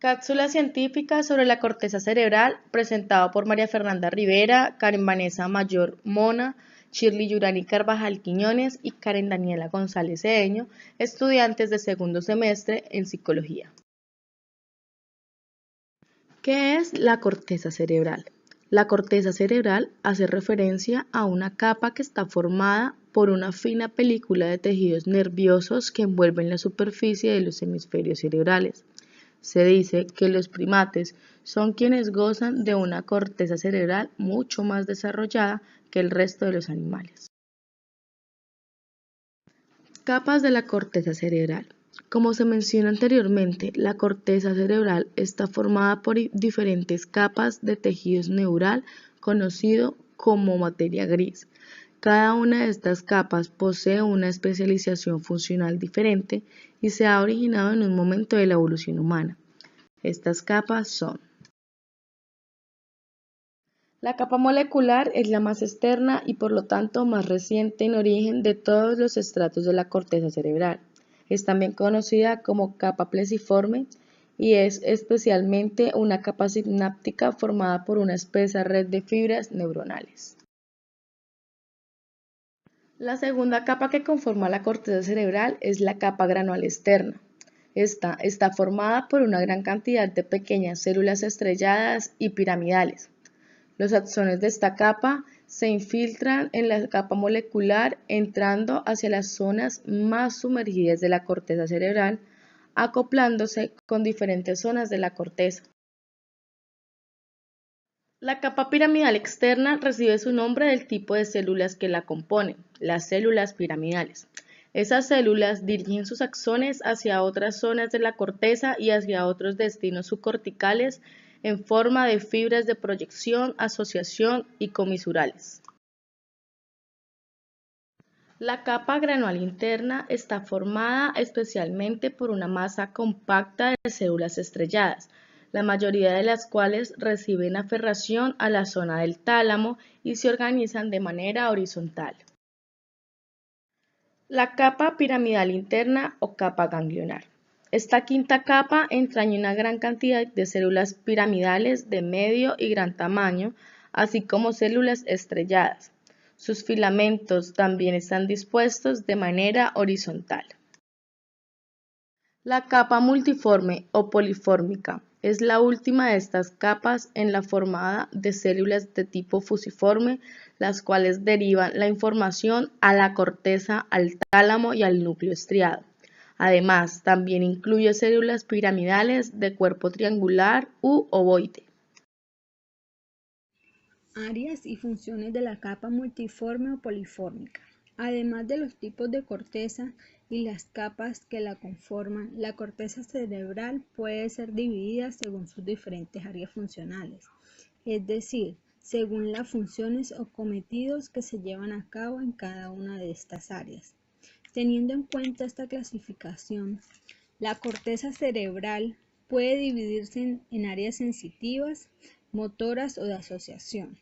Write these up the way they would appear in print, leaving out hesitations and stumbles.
Cápsula científica sobre la corteza cerebral, presentado por María Fernanda Rivera, Karen Vanessa Mayor Mona, Shirley Yurani Carvajal Quiñones y Karen Daniela González Cedeño, estudiantes de segundo semestre en psicología. ¿Qué es la corteza cerebral? La corteza cerebral hace referencia a una capa que está formada por una fina película de tejidos nerviosos que envuelven la superficie de los hemisferios cerebrales. Se dice que los primates son quienes gozan de una corteza cerebral mucho más desarrollada que el resto de los animales. Capas de la corteza cerebral. Como se menciona anteriormente, la corteza cerebral está formada por diferentes capas de tejido neural conocido como materia gris. Cada una de estas capas posee una especialización funcional diferente y se ha originado en un momento de la evolución humana. Estas capas son: la capa molecular es la más externa y por lo tanto más reciente en origen de todos los estratos de la corteza cerebral. Es también conocida como capa plesiforme y es especialmente una capa sináptica formada por una espesa red de fibras neuronales. La segunda capa que conforma la corteza cerebral es la capa granular externa. Esta está formada por una gran cantidad de pequeñas células estrelladas y piramidales. Los axones de esta capa se infiltran en la capa molecular entrando hacia las zonas más sumergidas de la corteza cerebral, acoplándose con diferentes zonas de la corteza. La capa piramidal externa recibe su nombre del tipo de células que la componen, las células piramidales. Esas células dirigen sus axones hacia otras zonas de la corteza y hacia otros destinos subcorticales en forma de fibras de proyección, asociación y comisurales. La capa granular interna está formada especialmente por una masa compacta de células estrelladas, la mayoría de las cuales reciben aferración a la zona del tálamo y se organizan de manera horizontal. La capa piramidal interna o capa ganglionar. Esta quinta capa entraña una gran cantidad de células piramidales de medio y gran tamaño, así como células estrelladas. Sus filamentos también están dispuestos de manera horizontal. La capa multiforme o polifórmica es la última de estas capas en la formada de células de tipo fusiforme, las cuales derivan la información a la corteza, al tálamo y al núcleo estriado. Además, también incluye células piramidales de cuerpo triangular u ovoide. Áreas y funciones de la capa multiforme o polifórmica. Además de los tipos de corteza y las capas que la conforman, la corteza cerebral puede ser dividida según sus diferentes áreas funcionales, es decir, según las funciones o cometidos que se llevan a cabo en cada una de estas áreas. Teniendo en cuenta esta clasificación, la corteza cerebral puede dividirse en áreas sensitivas, motoras o de asociación.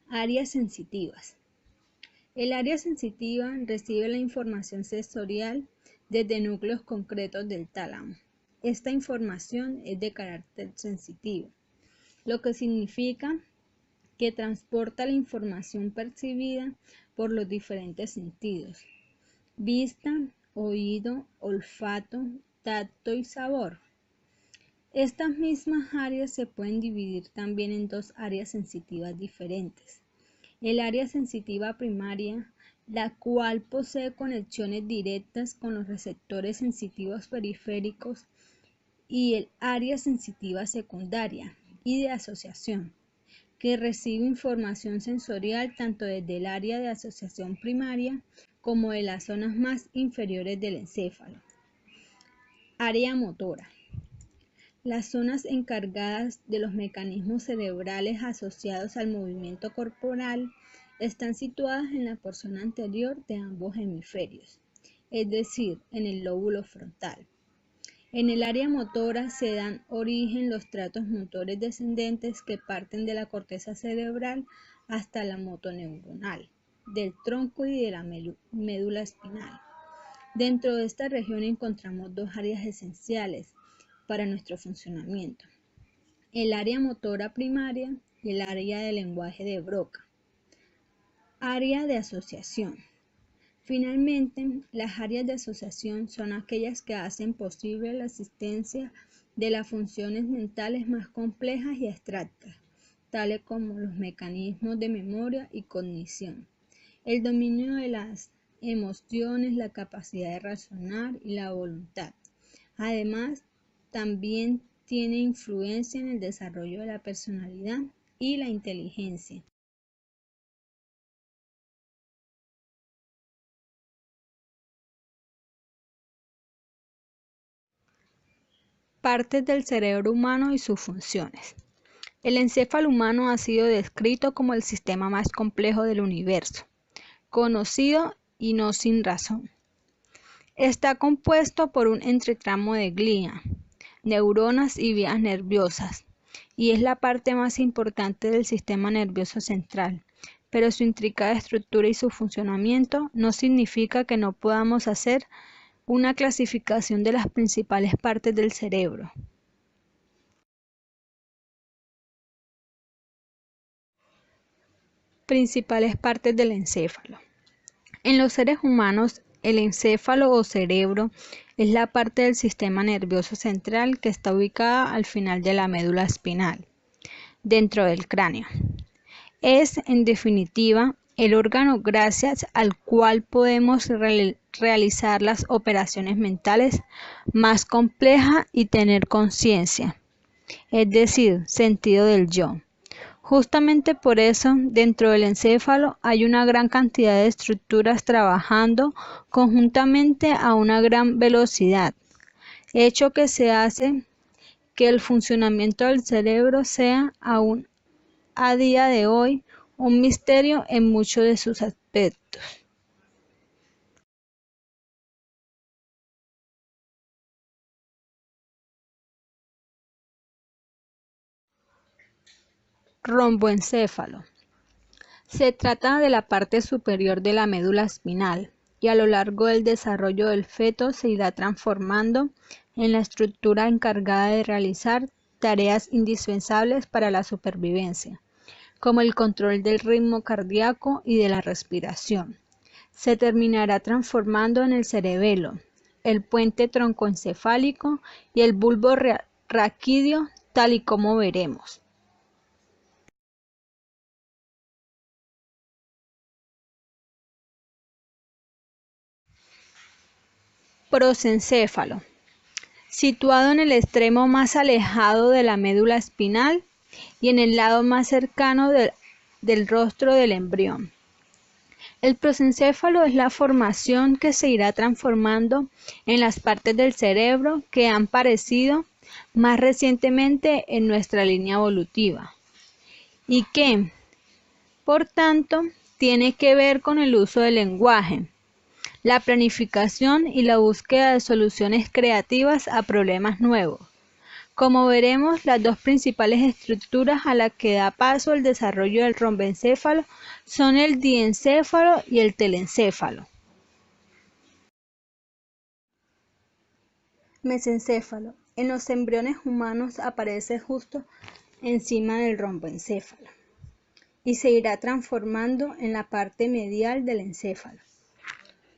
Áreas sensitivas. El área sensitiva recibe la información sensorial desde núcleos concretos del tálamo. Esta información es de carácter sensitivo, lo que significa que transporta la información percibida por los diferentes sentidos: vista, oído, olfato, tacto y sabor. Estas mismas áreas se pueden dividir también en dos áreas sensitivas diferentes. El área sensitiva primaria, la cual posee conexiones directas con los receptores sensitivos periféricos, y el área sensitiva secundaria y de asociación, que recibe información sensorial tanto desde el área de asociación primaria como de las zonas más inferiores del encéfalo. Área motora. Las zonas encargadas de los mecanismos cerebrales asociados al movimiento corporal están situadas en la porción anterior de ambos hemisferios, es decir, en el lóbulo frontal. En el área motora se dan origen los tractos motores descendentes que parten de la corteza cerebral hasta la motoneuronal, del tronco y de la médula espinal. Dentro de esta región encontramos dos áreas esenciales para nuestro funcionamiento: el área motora primaria y el área de lenguaje de Broca. Área de asociación. Finalmente, las áreas de asociación son aquellas que hacen posible la existencia de las funciones mentales más complejas y abstractas, tales como los mecanismos de memoria y cognición, el dominio de las emociones, la capacidad de razonar y la voluntad. Además, también tiene influencia en el desarrollo de la personalidad y la inteligencia. Partes del cerebro humano y sus funciones. El encéfalo humano ha sido descrito como el sistema más complejo del universo, conocido y no sin razón. Está compuesto por un entretramo de glía, neuronas y vías nerviosas, y es la parte más importante del sistema nervioso central, pero su intricada estructura y su funcionamiento no significa que no podamos hacer una clasificación de las principales partes del cerebro. Principales partes del encéfalo. En los seres humanos, el encéfalo o cerebro es la parte del sistema nervioso central que está ubicada al final de la médula espinal, dentro del cráneo. Es, en definitiva, el órgano gracias al cual podemos realizar las operaciones mentales más complejas y tener conciencia, es decir, sentido del yo. Justamente por eso, dentro del encéfalo hay una gran cantidad de estructuras trabajando conjuntamente a una gran velocidad, hecho que se hace que el funcionamiento del cerebro sea aún a día de hoy un misterio en muchos de sus aspectos. Romboencéfalo. Se trata de la parte superior de la médula espinal y a lo largo del desarrollo del feto se irá transformando en la estructura encargada de realizar tareas indispensables para la supervivencia, como el control del ritmo cardíaco y de la respiración. Se terminará transformando en el cerebelo, el puente troncoencefálico y el bulbo raquídeo, tal y como veremos. Prosencéfalo. Situado en el extremo más alejado de la médula espinal y en el lado más cercano del rostro del embrión. El prosencéfalo es la formación que se irá transformando en las partes del cerebro que han aparecido más recientemente en nuestra línea evolutiva y que, por tanto, tiene que ver con el uso del lenguaje, la planificación y la búsqueda de soluciones creativas a problemas nuevos. Como veremos, las dos principales estructuras a las que da paso el desarrollo del romboencéfalo son el diencéfalo y el telencéfalo. Mesencéfalo. En los embriones humanos aparece justo encima del romboencéfalo y se irá transformando en la parte medial del encéfalo.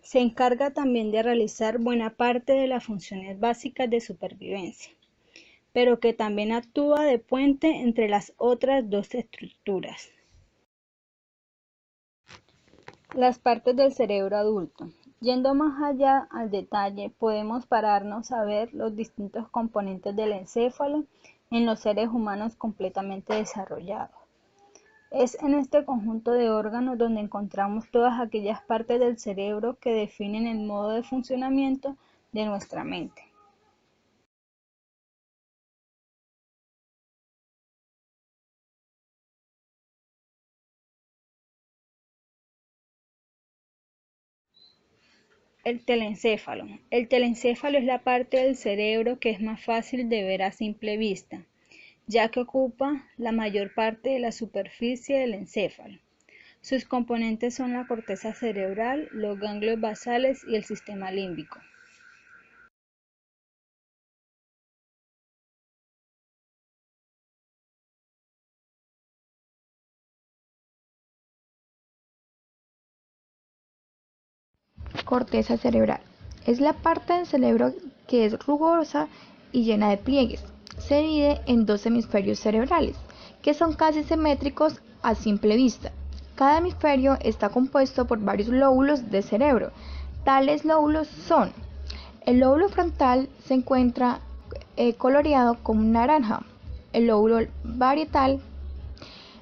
Se encarga también de realizar buena parte de las funciones básicas de supervivencia, pero que también actúa de puente entre las otras dos estructuras. Las partes del cerebro adulto. Yendo más allá al detalle, podemos pararnos a ver los distintos componentes del encéfalo en los seres humanos completamente desarrollados. Es en este conjunto de órganos donde encontramos todas aquellas partes del cerebro que definen el modo de funcionamiento de nuestra mente. El telencéfalo. El telencéfalo es la parte del cerebro que es más fácil de ver a simple vista, ya que ocupa la mayor parte de la superficie del encéfalo. Sus componentes son la corteza cerebral, los ganglios basales y el sistema límbico. corteza cerebral. Es la parte del cerebro que es rugosa y llena de pliegues. Se divide en dos hemisferios cerebrales, que son casi simétricos a simple vista. Cada hemisferio está compuesto por varios lóbulos de cerebro. Tales lóbulos son: el lóbulo frontal se encuentra coloreado como naranja. El lóbulo parietal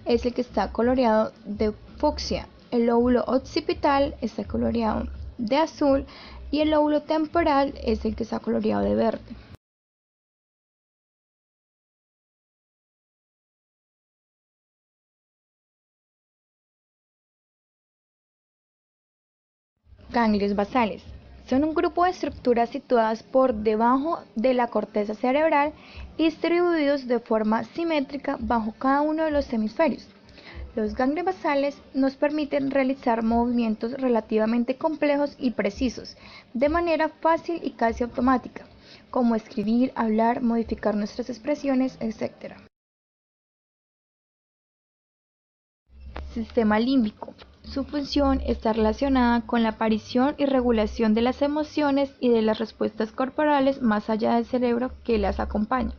es el que está coloreado de fucsia. El lóbulo occipital está coloreado de azul y el lóbulo temporal es el que está coloreado de verde. Ganglios basales. Son un grupo de estructuras situadas por debajo de la corteza cerebral y distribuidos de forma simétrica bajo cada uno de los hemisferios. Los ganglios basales nos permiten realizar movimientos relativamente complejos y precisos, de manera fácil y casi automática, como escribir, hablar, modificar nuestras expresiones, etc. Sistema límbico. Su función está relacionada con la aparición y regulación de las emociones y de las respuestas corporales más allá del cerebro que las acompaña.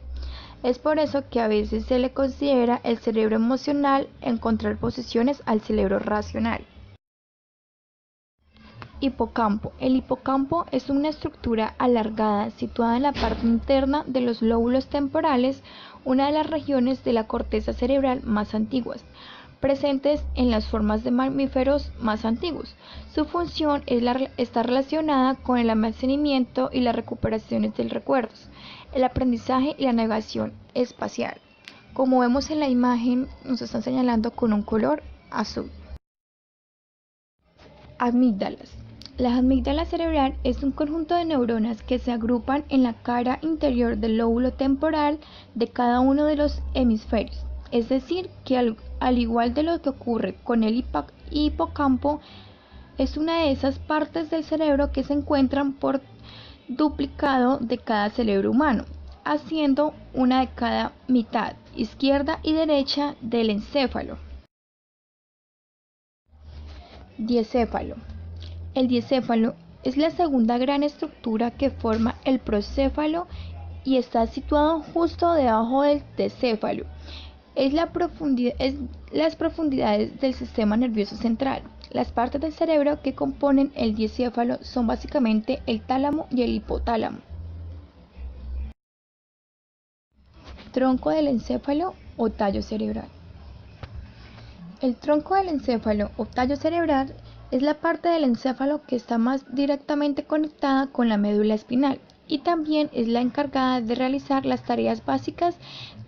Es por eso que a veces se le considera el cerebro emocional en contraposiciones al cerebro racional. Hipocampo. El hipocampo es una estructura alargada situada en la parte interna de los lóbulos temporales, una de las regiones de la corteza cerebral más antiguas, presentes en las formas de mamíferos más antiguos. Su función está relacionada con el almacenamiento y las recuperaciones de recuerdos, el aprendizaje y la navegación espacial. Como vemos en la imagen, nos están señalando con un color azul. Amígdalas. La amígdala cerebral es un conjunto de neuronas que se agrupan en la cara interior del lóbulo temporal de cada uno de los hemisferios. Es decir, que al igual de lo que ocurre con el hipocampo, es una de esas partes del cerebro que se encuentran por duplicado de cada cerebro humano, haciendo una de cada mitad, izquierda y derecha, del encéfalo. Diecéfalo. El diecéfalo es la segunda gran estructura que forma el procéfalo y está situado justo debajo del decéfalo. Es las profundidades del sistema nervioso central. Las partes del cerebro que componen el diecéfalo son básicamente el tálamo y el hipotálamo. Tronco del encéfalo o tallo cerebral. El tronco del encéfalo o tallo cerebral es la parte del encéfalo que está más directamente conectada con la médula espinal y también es la encargada de realizar las tareas básicas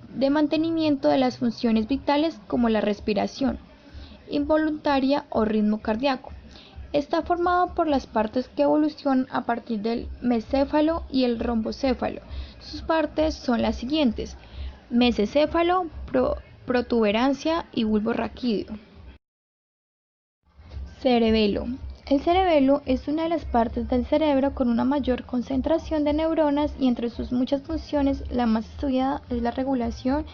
de mantenimiento de las funciones vitales como la respiración involuntaria o ritmo cardíaco. Está formado por las partes que evolucionan a partir del mescéfalo y el rombocéfalo. Sus partes son las siguientes: mesecéfalo, protuberancia y bulbo raquídeo. Cerebelo. El cerebelo es una de las partes del cerebro con una mayor concentración de neuronas y entre sus muchas funciones la más estudiada es la regulación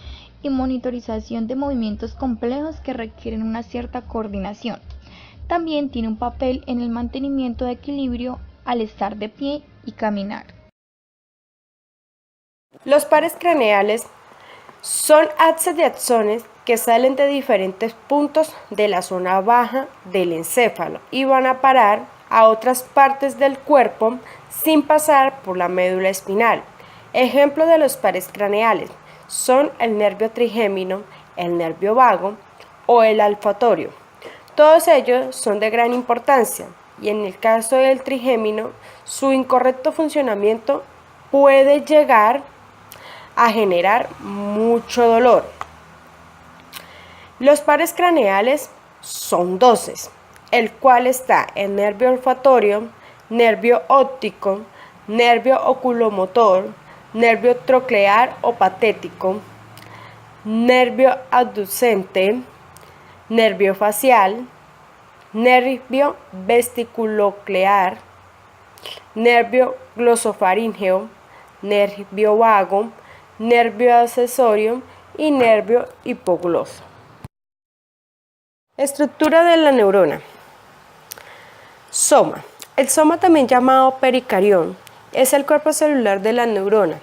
y monitorización de movimientos complejos que requieren una cierta coordinación. También tiene un papel en el mantenimiento de equilibrio al estar de pie y caminar. Los pares craneales son haces de axones que salen de diferentes puntos de la zona baja del encéfalo y van a parar a otras partes del cuerpo sin pasar por la médula espinal. Ejemplos de los pares craneales son el nervio trigémino, el nervio vago o el olfatorio. Todos ellos son de gran importancia y en el caso del trigémino, su incorrecto funcionamiento puede llegar a generar mucho dolor. Los pares craneales son 12, el cual está el nervio olfatorio, nervio óptico, nervio oculomotor, nervio troclear o patético, nervio abducente, nervio facial, nervio vesticuloclear, nervio glosofaríngeo, nervio vago, nervio accesorio y nervio hipogloso. Estructura de la neurona. Soma. El soma, también llamado pericarión, es el cuerpo celular de la neurona.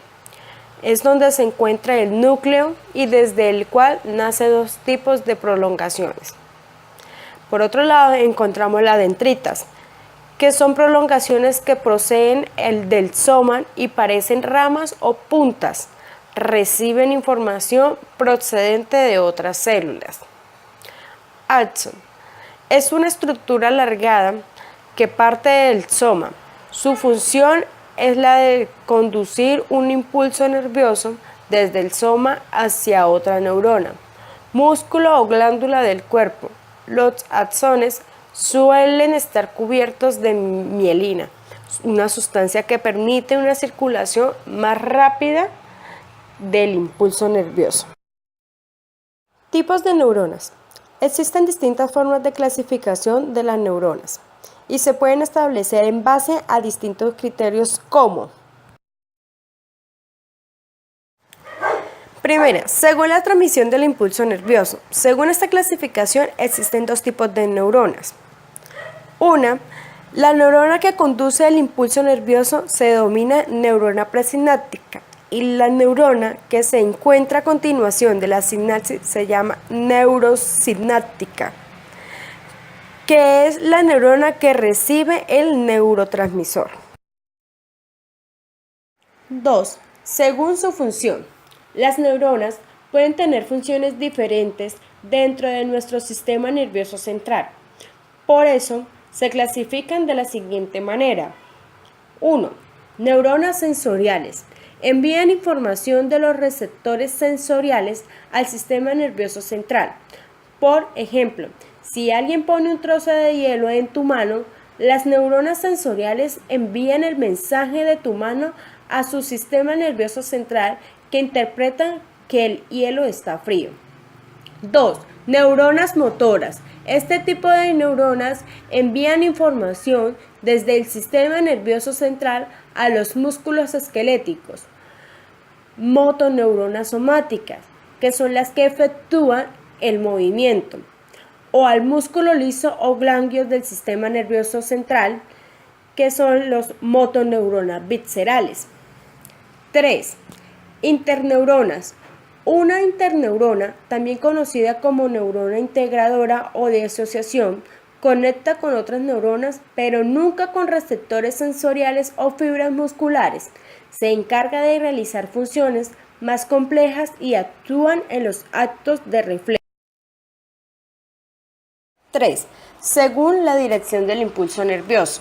Es donde se encuentra el núcleo y desde el cual nace dos tipos de prolongaciones. Por otro lado, encontramos las dendritas, que son prolongaciones que proceden del soma y parecen ramas o puntas. Reciben información procedente de otras células. Axón es una estructura alargada que parte del soma. Su función es la de conducir un impulso nervioso desde el soma hacia otra neurona, músculo o glándula del cuerpo. Los axones suelen estar cubiertos de mielina, una sustancia que permite una circulación más rápida del impulso nervioso. Tipos de neuronas. Existen distintas formas de clasificación de las neuronas y se pueden establecer en base a distintos criterios como: primera, según la transmisión del impulso nervioso. Según esta clasificación existen dos tipos de neuronas. Una, la neurona que conduce el impulso nervioso se denomina neurona presináptica y la neurona que se encuentra a continuación de la sinapsis se llama neurosináptica, que es la neurona que recibe el neurotransmisor. 2. Según su función. Las neuronas pueden tener funciones diferentes dentro de nuestro sistema nervioso central. Por eso, se clasifican de la siguiente manera. 1. Neuronas sensoriales. Envían información de los receptores sensoriales al sistema nervioso central. Por ejemplo, si alguien pone un trozo de hielo en tu mano, las neuronas sensoriales envían el mensaje de tu mano a su sistema nervioso central, que interpreta que el hielo está frío. 2. Neuronas motoras. Este tipo de neuronas envían información desde el sistema nervioso central a los músculos esqueléticos. Motoneuronas somáticas, que son las que efectúan el movimiento, o al músculo liso o ganglios del sistema nervioso central, que son los motoneuronas viscerales. 3. Interneuronas. Una interneurona, también conocida como neurona integradora o de asociación, conecta con otras neuronas, pero nunca con receptores sensoriales o fibras musculares. Se encarga de realizar funciones más complejas y actúan en los actos de reflejo. 3. Según la dirección del impulso nervioso.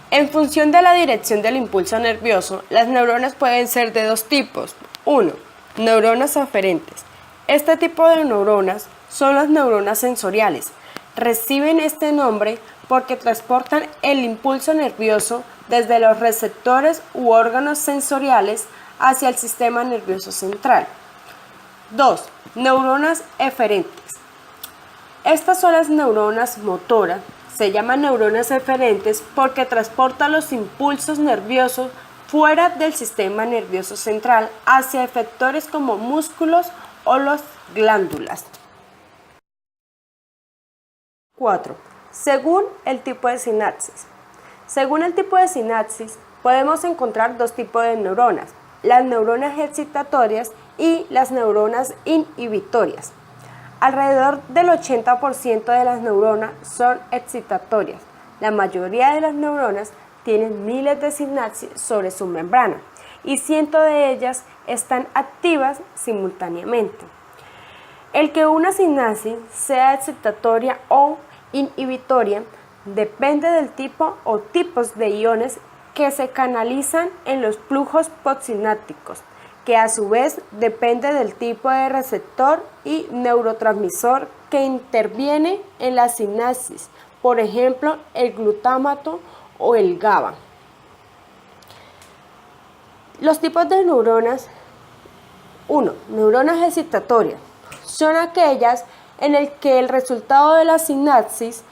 En función de la dirección del impulso nervioso, las neuronas pueden ser de dos tipos. 1. Neuronas aferentes. Este tipo de neuronas son las neuronas sensoriales. Reciben este nombre porque transportan el impulso nervioso desde los receptores u órganos sensoriales hacia el sistema nervioso central. 2. Neuronas eferentes. Estas son las neuronas motoras. Se llaman neuronas eferentes porque transportan los impulsos nerviosos fuera del sistema nervioso central hacia efectores como músculos o las glándulas. 4. Según el tipo de sinapsis. Según el tipo de sinapsis, podemos encontrar dos tipos de neuronas: las neuronas excitatorias y las neuronas inhibitorias. Alrededor del 80% de las neuronas son excitatorias. La mayoría de las neuronas tienen miles de sinapsis sobre su membrana y cientos de ellas están activas simultáneamente. El que una sinapsis sea excitatoria o inhibitoria depende del tipo o tipos de iones que se canalizan en los flujos postsinápticos, que a su vez depende del tipo de receptor y neurotransmisor que interviene en la sinapsis, por ejemplo, el glutamato o el GABA. Los tipos de neuronas. 1. Neuronas excitatorias. Son aquellas en las que el resultado de la sinapsis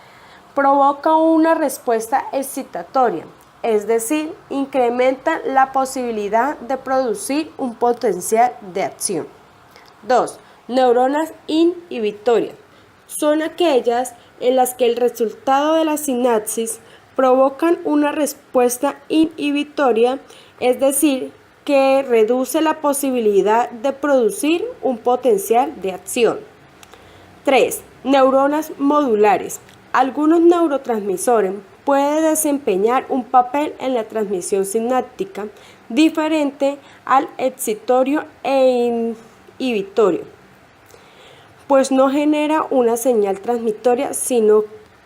provoca una respuesta excitatoria, es decir, incrementa la posibilidad de producir un potencial de acción. 2. Neuronas inhibitorias. Son aquellas en las que el resultado de la sinapsis provocan una respuesta inhibitoria, es decir, que reduce la posibilidad de producir un potencial de acción. 3. Neuronas modulares. Algunos neurotransmisores pueden desempeñar un papel en la transmisión sináptica diferente al excitatorio e inhibitorio, pues no genera una señal transmitoria, sino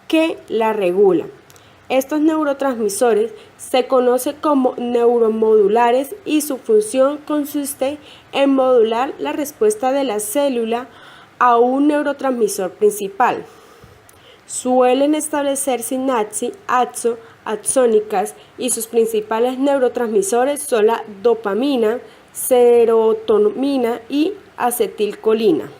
que la regula. Estos neurotransmisores se conocen como neuromodulares y su función consiste en modular la respuesta de la célula a un neurotransmisor principal. Suelen establecer sinapsis axónicas y sus principales neurotransmisores son la dopamina, serotonina y acetilcolina.